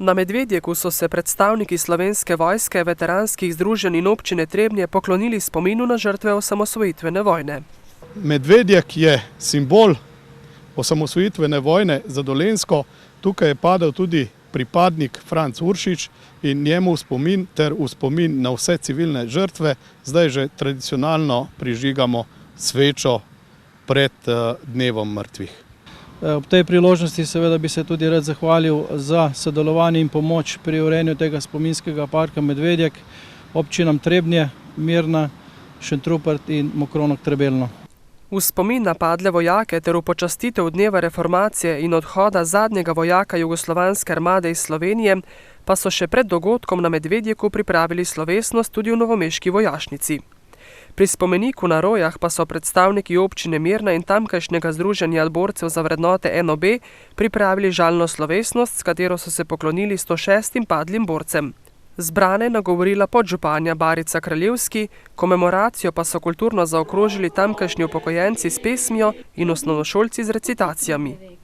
Na Medvedjeku so se predstavniki Slovenske vojske, veteranskih združenj in občine Trebnje poklonili spominu na žrtve osamosvojitvene vojne. Medvedjek je simbol osamosvojitvene vojne za Dolenjsko. Tukaj je padel tudi pripadnik Franc Uršič in njemu v spomin ter v spomin na vse civilne žrtve zdaj že tradicionalno prižigamo svečo pred dnevom mrtvih. Ob tej priložnosti seveda bi se tudi rad zahvalil za sodelovanje in pomoč pri urejanju tega spominskega parka Medvedjek občinam Trebnje, Mirna, Šentrupert in Mokronog-Trebelno. V spomin na padle vojake ter v počastitev dneva reformacije in odhoda zadnjega vojaka Jugoslovanske armade iz Slovenije pa so še pred dogodkom na Medvedjeku pripravili slovesnost tudi v novomeški vojašnici. Pri spomeniku na Rojah pa so predstavniki občine Mirna in tamkajšnjega združenja borcev za vrednote NOB pripravili žalno slovesnost, s katero so se poklonili 106 padlim borcem. Zbrane je nagovorila podžupanja Barica Kraljevski, komemoracijo pa so kulturno zaokrožili tamkajšnji upokojenci s pesmijo in osnovnošolci z recitacijami.